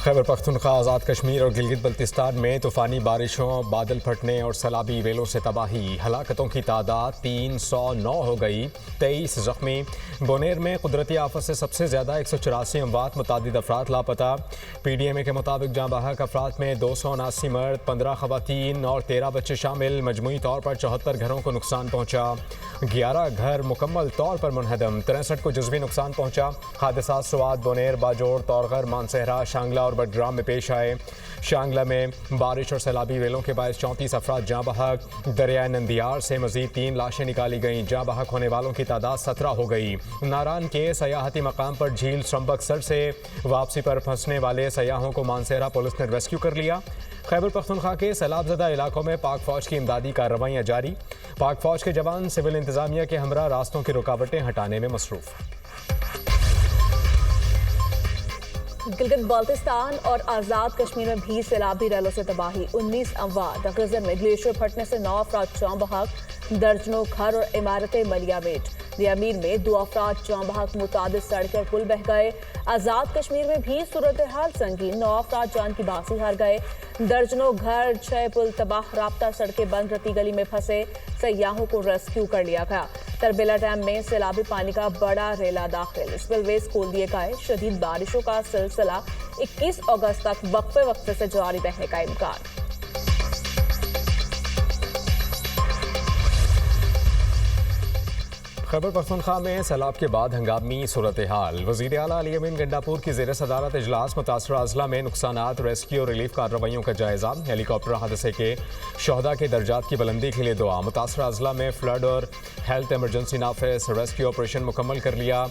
खैबर पख्तूनख्वा, आज़ाद कश्मीर और गिलगित बल्तिस्तान में तूफ़ानी बारिशों, बादल फटने और सैलाबी वेलों से तबाही। हलाकतों की तादाद 309 हो गई, 23 ज़ख्मी। बोनेर में कुदरती आफत से सबसे ज़्यादा 184 अमवात, मुतादिद अफराद लापता। PDMA के मुताबिक जाँ बहक अफराद में 279 मर्द, 15 खवातीन और 13 बच्चे शामिल। मजमूई तौर पर 74 घरों को नुकसान पहुँचा। 11 घर मुकम्मल तौर पर मुनहदम, 63 को जुज़वी नुकसान पहुँचा। हादसा स्वात, बोनेर, बाजोड़, तौरगर, मानसहरा, शांगला और बडग्राम में पेश आए। शांगला में बारिश और सैलाबी वेलों के बायस 34 अफराद जाँ बहक। दरिया नंदियार से मजीद 3 लाशें निकाली गईं। जाँ बहक होने वालों की तादाद 17 हो गई। नारान के सयाहती मकाम पर झील श्रम्बकसर से वापसी पर फंसने वाले सयाहों को मानसहरा पुलिस ने रेस्क्यू कर लिया। खैबर पख्तूनख्वा के सैलाबजदा इलाकों में पाक फौज की इमदादी कार्रवाइयाँ जारी। पाक फौज के जवान सिविल इंतजामिया के हमरा रास्तों की रुकावटें हटाने में मसरूफ। गिलगित बाल्तिस्तान और आज़ाद कश्मीर में भी सैलाबी रैलों से तबाही, 19 अमवात। गजन में ग्लेशियर फटने से 9 अफराद जाँ बहक, दर्जनों घर और इमारतें मलियामेट। दियामीर में 2 अफराद जाँ बहक, मुतादिद सड़कें और पुल बह गए। आज़ाद कश्मीर में भी सूरत हाल संगीन, 9 अफराद जान की बासी हार गए। दर्जनों घर, 6 पुल तबाह, राब्ता सड़कें बंद, रती गली में फंसे सयाहों को रेस्क्यू कर लिया गया। तरबेला डैम में सैलाबी पानी का बड़ा रेला दाखिल, स्पिलवेज खोल दिए गए। शदीद बारिशों का सिलसिला 21 अगस्त तक वक्फे वक्फे से जारी रहने का इम्कान। खैबर पख्तूनख्वा में सैलाब के बाद हंगामी सूरत हाल। वज़ीर आला अली अमीन गंडापुर की ज़ेर सदारत इजलास मुतासरा अजला में नुकसानात, रेस्क्यू और रिलीफ कार्रवाइयों का जायजा। हेलीकॉप्टर हादसे के शहदा के दर्जात की बुलंदी के लिए दुआ। मुतासरा अजला में फ्लड और health emergency Nafis, rescue operation मुकम्मल कर लिया।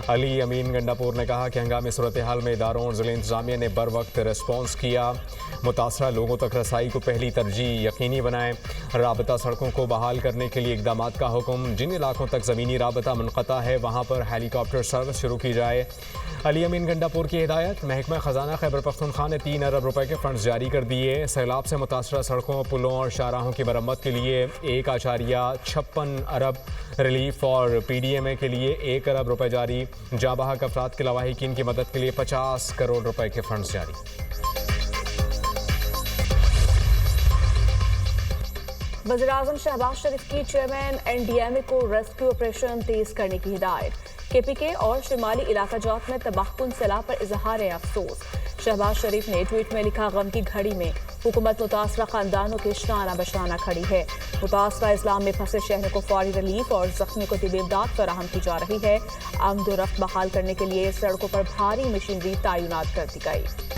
अली अमीन गंडापुर ने कहा कि हंगामी सूरत हाल में इदारों और ज़िला इंतज़ामिया ने बर वक्त रिस्पॉन्स किया। मुतासरा लोगों तक रसाई को पहली तरजीह यकीनी बनाएं। राबता सड़कों को बहाल करने के लिए इकदामात का हुक्म। जिन इलाकों तक ज़मीनी राबता मुनक़ता है वहाँ पर हेलीकॉप्टर सर्विस शुरू की जाए। अली अमीन गंडापुर की हिदायत। महकमा ख़जाना खैबर पख्तूनख्वा ने 3 अरब रुपए के फंड्स जारी कर दिए। सैलाब से मुतासरा सड़कों, पुलों और शाहराहों की मरम्मत के लिए 1.56 अरब, रिलीफ और PDMA के लिए 1 अरब रुपए जारी। जाँ बहक अफराद के लवाहिकीन की मदद के लिए 50 करोड़ रुपए के फंड्स जारी। वज़ीर-ए-आज़म शहबाज शरीफ की चेयरमैन NDMA को रेस्क्यू ऑपरेशन तेज करने की हिदायत। KPK और शुमाली इलाका जात में तबाहकुन सैलाब पर इजहार अफसोस। शहबाज शरीफ ने ट्वीट में लिखा, गम की घड़ी में हुकूमत मुतासरा खानदानों के शाना बशाना खड़ी है। मुतासरा इस्लाम में फंसे शहरों को फौरी रिलीफ और जख्मी को तिबी इमदाद फराहम की जा रही है। आमदोरफ्त बहाल करने के लिए सड़कों पर भारी मशीनरी तैनात कर दी गई।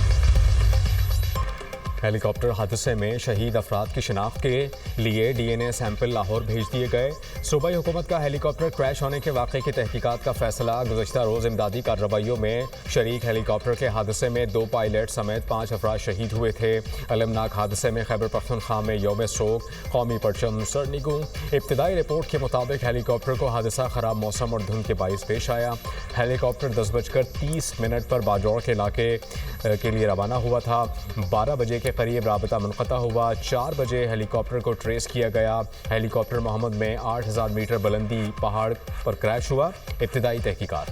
हेलीकॉप्टर हादसे में शहीद अफराद की शिनाख्त के लिए DNA सैंपल लाहौर भेज दिए गए। सूबाई हुकूमत का हेलीकॉप्टर क्रैश होने के वाक़े की तहकीकात का फैसला। गुज़श्ता रोज़ इमदादी कार्रवाइयों में शरीक हेलीकॉप्टर के हादसे में 2 पायलट समेत 5 अफराद शहीद हुए थे। अलमनाक हादसे में खैबर पख्तूनख्वा में यौम शोक, कौमी परचम सरनिगू। इब्तदाई रिपोर्ट के मुताबिक हेलीकॉप्टर को हादसा ख़राब मौसम और धुंध के बाइस पेश आया। हेलीकॉप्टर 10:30 पर बाजौड़ के इलाके के लिए रवाना हुआ था। 12 बजे के करीब राबता मुनक़ता हुआ। 4 बजे हेलीकॉप्टर को ट्रेस किया गया। हेलीकॉप्टर मोहम्मद में 8000 मीटर बुलंदी पहाड़ पर क्रैश हुआ। इब्तिदाई तहकीकात।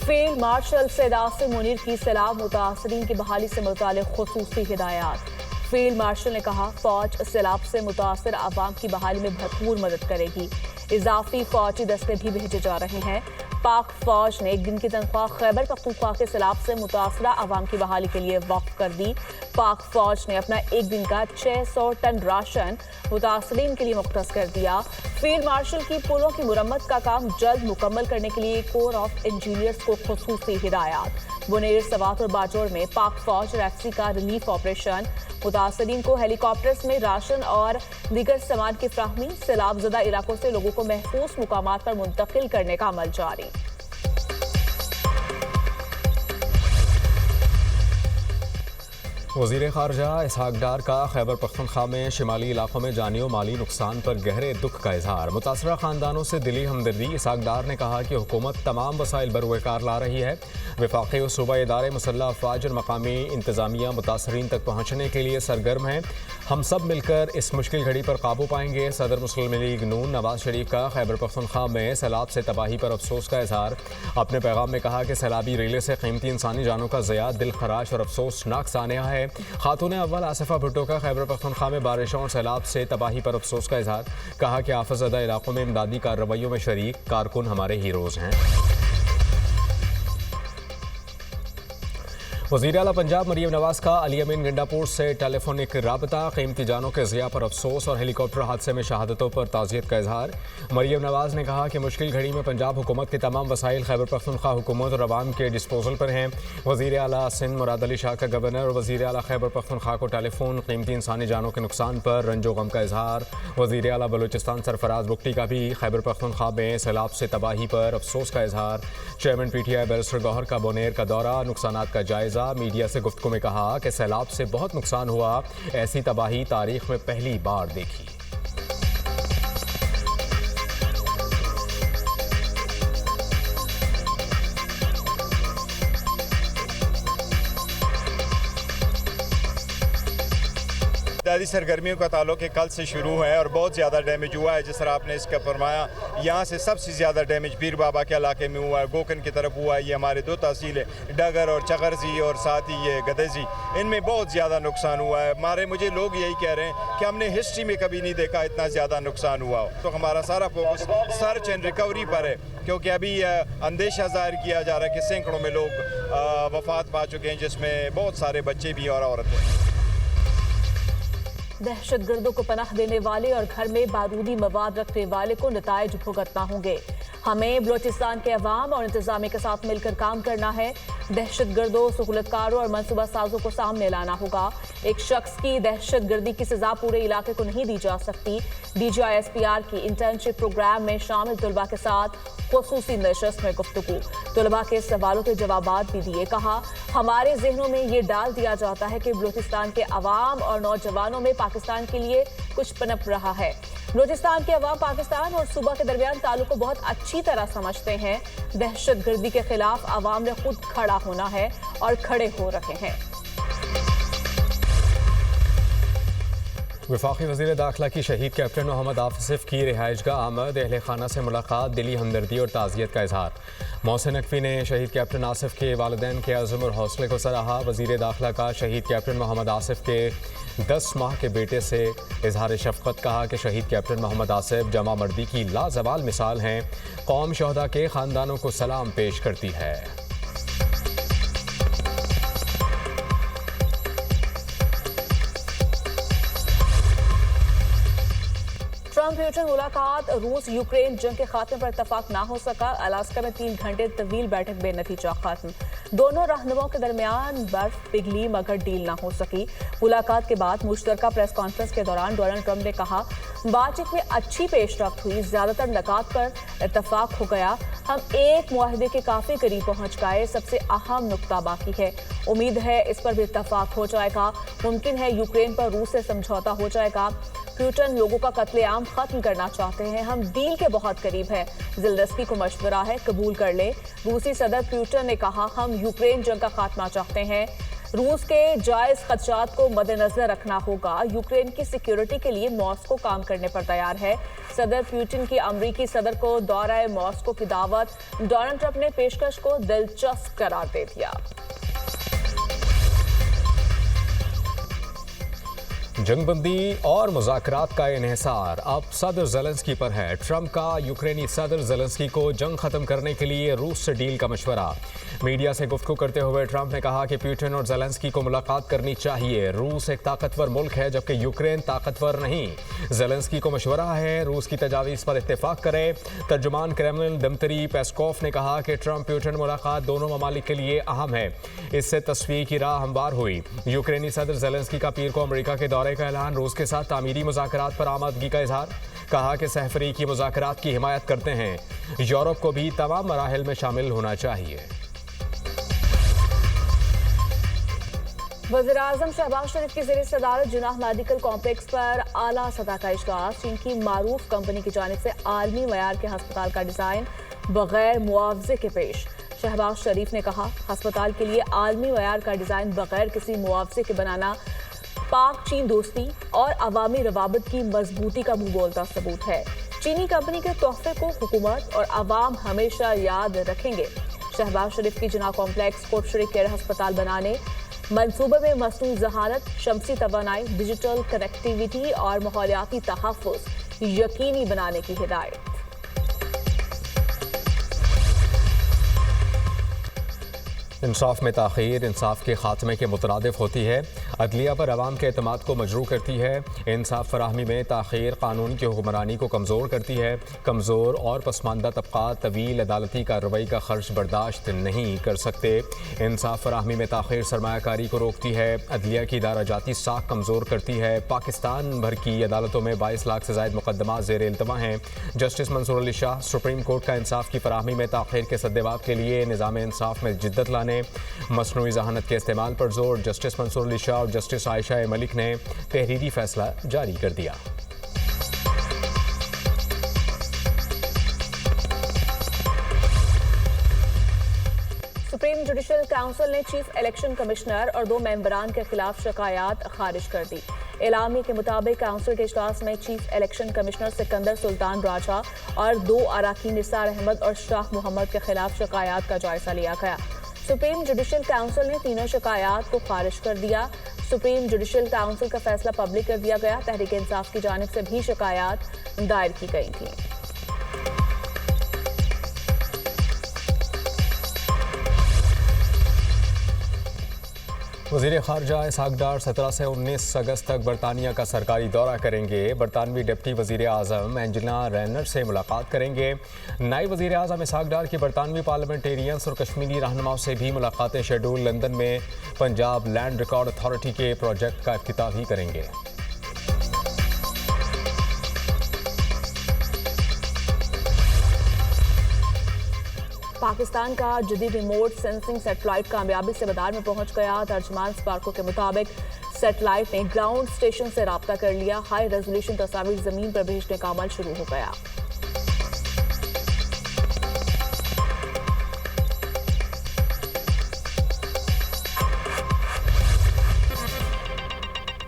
फील्ड मार्शल सैयद मुनीर की सैलाब मुतासरीन की बहाली से मुताल्लिक़ खुसूसी हिदायत। फील्ड मार्शल ने कहा, फौज सैलाब से मुतासर आवाम की बहाली में भरपूर मदद करेगी। इजाफी फौजी दस्ते भी भेजे जा रहे हैं। पाक फौज ने 1 दिन की तनख्वाह खैबर पख्तूनख्वा के सैलाब से मुतासरा आवाम की बहाली के लिए वक्फ कर दी। पाक फौज ने अपना 1 दिन का 600 टन राशन मुतासरीन के लिए मुख्तस कर दिया। फील्ड मार्शल की पुलों की मुरम्मत का काम जल्द मुकम्मल करने के लिए कोर ऑफ इंजीनियर्स को खुसूसी हिदायत। बुनेर, सवात और बाजौड़ में पाक फौज और FC का रिलीफ ऑपरेशन। मुतासरीन को हेलीकॉप्टर्स में राशन और दीगर सामान की फ्राहमी। सैलाबजदा इलाकों से लोगों को महफूज मुकामात पर मुंतकिल करने का अमल जारी। वज़ीर ख़ारजा इसहाक डार का खैबर पख्तूनख्वा में शिमाली इलाकों में जानी और माली नुकसान पर गहरे दुख का इजहार। मुतासरा ख़ानदानों से दिली हमदर्दी। इसहाक डार ने कहा कि हुकूमत तमाम वसाइल बरूएकार ला रही है। वफाक़ी और सूबाई इदारे, मुसल्लह अफवाज और मकामी इंतज़ामिया मुतासरीन तक पहुँचने के लिए सरगर्म हैं। हम सब मिलकर इस मुश्किल घड़ी पर काबू पाएंगे। सदर मुस्लिम लीग नून नवाज शरीफ का खैबर पख्तूनख्वा में सैलाब से तबाही पर अफसोस का इजहार। अपने पैगाम में कहा कि सैलाबी रेले से कीमती इंसानी जानों का ज़िया दिल खराश और अफसोसनाक सानिया है। खातून अव्वल आसिफा भुट्टो का खैबर पख्तूनख्वा में बारिशों और सैलाब से तबाही पर अफसोस का इजहार। कहा कि आफतज़दा इलाकों में इमदादी कार्रवाइयों में शरीक कारकुन हमारे हीरोज़ हैं। वज़ीर आला पंजाब मरियम नवाज का अली अमीन गंडापुर से टेलीफोनिक राबता। कीमती जानों के ज़िया पर अफसोस और हेलीकॉप्टर हादसे में शहादतों पर ताज़ियत का इजहार। मरियम नवाज ने कहा कि मुश्किल घड़ी में पंजाब हुकूमत के तमाम वसाइल खैबर पख्तूनख्वा हुकूमत और अवाम के डिस्पोजल पर हैं। वज़ीर आला सिंध मुराद अली शाह का गवर्नर और वज़ीर आला खैबर पख्तूनख्वा को टेलीफोन। कीमती इंसानी जानों के नुकसान पर रंजो गम का इजहार। वज़ीर आला बलूचिस्तान सरफराज बुगटी का भी खैबर पख्तूनख्वा में सैलाब से तबाही पर अफसोस का इजहार। चेयरमैन PTI बैरिस्टर गौहर का बोनेर का दौरा, नुकसानात का जायज़ा। मीडिया से गुफ्तगू में कहा कि सैलाब से बहुत नुकसान हुआ, ऐसी तबाही तारीख में पहली बार देखी। इत्यादि सरगर्मियों का ताल्लुक कल से शुरू है और बहुत ज़्यादा डैमेज हुआ है। जिस तरह आपने इसका फरमाया, यहाँ से सबसे ज़्यादा डैमेज पीर बाबा के इलाके में हुआ है, गोकन की तरफ हुआ है। ये हमारे दो तहसील है, डगर और चगरजी, और साथ ही ये गदेजी, इनमें बहुत ज़्यादा नुकसान हुआ है। हमारे मुझे लोग यही कह रहे हैं कि हमने हिस्ट्री में कभी नहीं देखा इतना ज़्यादा नुकसान हुआ हो। तो हमारा सारा फोकस सर्च एंड रिकवरी पर है, क्योंकि अभी अंदेशा जाहिर किया जा रहा है कि सैकड़ों में लोग वफात पा चुके हैं, जिसमें बहुत सारे बच्चे भी और औरतें। दहशतगर्दों को पनाह देने वाले और घर में बारूदी मवाद रखने वाले को नतायज भुगतना होंगे। हमें बलूचिस्तान के अवाम और इंतजामिया के साथ मिलकर काम करना है। दहशतगर्दों, सहूलतकारों और मनसूबा साजों को सामने लाना होगा। एक शख्स की दहशतगर्दी की सजा पूरे इलाके को नहीं दी जा सकती। DGI-SPR की इंटर्नशिप प्रोग्राम में शामिल तलबा के साथ खुसूसी नशस्त में गुफ्तगू। तलबा के सवालों के जवाबात भी दिए। कहा, हमारे जहनों में ये डाल दिया जाता है कि बलूचिस्तान के अवाम और नौजवानों में पाकिस्तान के लिए कुछ पनप रहा है। बलूचिस्तान के अवाम पाकिस्तान और सूबा के दरमियान ताल्लुक को बहुत अच्छी तरह समझते हैं। दहशतगर्दी के खिलाफ अवाम ने खुद खड़ा होना है और खड़े हो रहे हैं। वफाकी वज़ीर दाखिला की शहीद कैप्टन मोहम्मद आसिफ की रिहाइशगाह आमद। अहले खाना से मुलाकात, दिली हमदर्दी और ताज़ियत का इजहार। मोहसिन नकवी ने शहीद कैप्टन आसिफ के वालिदैन के अज़्म और हौसले को सराहा। वज़ीर दाखिला का शहीद कैप्टन मोहम्मद आसिफ के 10 माह के बेटे से इजहार शफ़क़त। कहा कि शहीद कैप्टन मोहम्मद आसिफ जमा मर्दी की लाजवाल मिसाल हैं। कौम शहदा के ख़ानदानों को सलाम पेश करती है। ट्रंप प्यूटन मुलाकात, रूस यूक्रेन जंग के खात्मे पर इतफाक ना हो सका। अलास्का में 3 घंटे तवील बैठक बेनतीजा खत्म। दोनों रहनुमाओं के दरमियान बर्फ पिघली मगर डील ना हो सकी। मुलाकात के बाद मुश्तरका प्रेस कॉन्फ्रेंस के दौरान डोनाल्ड ट्रंप ने कहा, बातचीत में अच्छी पेशरफ्त हुई, ज्यादातर नकात पर इतफाक हो गया। हम एक मुआहदे के काफी करीब पहुंच गए। सबसे अहम नुकता बाकी है, उम्मीद है इस पर भी इतफाक हो जाएगा। मुमकिन है यूक्रेन पर रूस से समझौता हो जाएगा। प्यूटन लोगों का कत्लेआम खत्म करना चाहते हैं। हम डील के बहुत करीब हैं। ज़ेलेंस्की को मशवरा है, कबूल कर ले। रूसी सदर प्यूटन ने कहा, हम यूक्रेन जंग का खात्मा चाहते हैं। रूस के जायज खदशात को मद्देनजर रखना होगा। यूक्रेन की सिक्योरिटी के लिए मॉस्को काम करने पर तैयार है। सदर प्यूटन की अमरीकी सदर को दौरा मॉस्को की दावत। डोनाल्ड ट्रंप ने पेशकश को दिलचस्प करार दे दिया। जंगबंदी और मुज़ाकरात का इन्हिसार अब सदर ज़ेलेंस्की पर है। ट्रंप का यूक्रेनी सदर ज़ेलेंस्की को जंग ख़त्म करने के लिए रूस से डील का मशवरा। मीडिया से गुफ्तगू करते हुए ट्रंप ने कहा कि प्यूटन और ज़ेलेंस्की को मुलाकात करनी चाहिए। रूस एक ताकतवर मुल्क है जबकि यूक्रेन ताकतवर नहीं। ज़ेलेंस्की को मशवरा है रूस की तजावीज़ पर इत्तेफाक करे। तर्जुमान क्रेमलिन दमतरी पेस्कोव ने कहा कि ट्रंप प्यूटन मुलाकात दोनों ममालिक के लिए अहम है। इससे तस्वीर की राह हमवार हुई। यूक्रेनी सदर ज़ेलेंस्की का पीर को अमेरिका के दौरे का ऐलान। रूस के साथ तामीरी मुज़ाकरात पर आमादगी का इजहार। कहा कि सहफरीकी मुज़ाकरात की हिमायत करते हैं। यूरोप को भी तमाम मराहिल में शामिल होना चाहिए। वज़ीर-ए-आज़म शहबाज शरीफ की ज़ेर सदारत जिनाह मेडिकल कॉम्प्लेक्स पर आला सतह का इजलास। चीन की मारूफ कंपनी की जानिब से आलमी मयार के हस्पताल का डिज़ाइन बगैर मुआवजे के पेश। शहबाज शरीफ ने कहा, हस्पताल के लिए आलमी मयार का डिज़ाइन बगैर किसी मुआवजे के बनाना पाक चीन दोस्ती और अवामी रवाबत की मजबूती का मुंह बोलता सबूत है। चीनी कंपनी के तोहफे को हुकूमत और अवाम हमेशा याद रखेंगे। शहबाज शरीफ की जिनाह कॉम्प्लेक्स कोटशरी केयर अस्पताल बनाने मंसूबे में मसनूई जहानत, शमसी तवानाई, डिजिटल कनेक्टिविटी और माहौलियाती तहफ़्फ़ुज़ यकीनी बनाने की हिदायत। इंसाफ में ताख़ीर इंसाफ के खात्मे के मुतरादिफ होती है, अदलिया पर अवाम के एतमाद को मजरूह करती है। इंसाफ फराहमी में ताख़ीर कानून की हुक्मरानी को कमज़ोर करती है। कमज़ोर और पसमानदा तबक़ात तवील अदालती कार्रवाई का खर्च बर्दाश्त नहीं कर सकते। इंसाफ फराहमी में ताख़ीर सरमायाकारी को रोकती है, अदलिया की दाराजाती साख कमज़ोर करती है। पाकिस्तान भर की अदालतों में 22 लाख से ज़ायद मुकदमा ज़ेर इल्तवा हैं। Justice Mansoor Ali Shah supreme court का इंसाफ की फराहमी में ताख़ीर के सद्देबाब के लिए निज़ाम इंसाफ में जिद्दत लाने, मसनूई जहानत के इस्तेमाल पर जोर। जस्टिस मंसूर अली शाह और जस्टिस आयशा मलिक ने तहरीरी फैसला जारी कर दिया। सुप्रीम जुडिशल काउंसिल ने चीफ इलेक्शन कमिश्नर और 2 मेंबरान के खिलाफ शिकायत खारिज कर दी। एलामी के मुताबिक काउंसिल के इजलास में chief election commissioner Sikandar Sultan Raja और 2 अराकीन निसार अहमद और शाह मोहम्मद के खिलाफ शिकायत का जायजा लिया गया। सुप्रीम जुडिशल काउंसिल ने तीनों शिकायत को खारिज कर दिया। सुप्रीम जुडिशल काउंसिल का फैसला पब्लिक कर दिया गया। तहरीक इंसाफ की जानिब से भी शिकायत दायर की गई थी। वज़ीर ख़ारजा इसहाक़ डार 17 से 19 अगस्त तक बरतानिया का सरकारी दौरा करेंगे। बरतानवी डिप्टी वज़ीर आज़म एंजेला रेनर से मुलाकात करेंगे। नायब वज़ीर आज़म इसहाक़ डार की बरतानवी पार्लियामेंटेरियंस और कश्मीरी रहनुमाओं से भी मुलाकातें शेड्यूल। लंदन में पंजाब लैंड रिकॉर्ड अथॉरिटी के प्रोजेक्ट का इफ्तिताह भी करेंगे। पाकिस्तान का जदीद रिमोट सेंसिंग सेटेलाइट कामयाबी से मदार में पहुंच गया। तर्जमान स्पार्को के मुताबिक सेटेलाइट ने ग्राउंड स्टेशन से राब्ता कर लिया। हाई रेजोल्यूशन तस्वीर जमीन पर भेजने का अमल शुरू हो गया।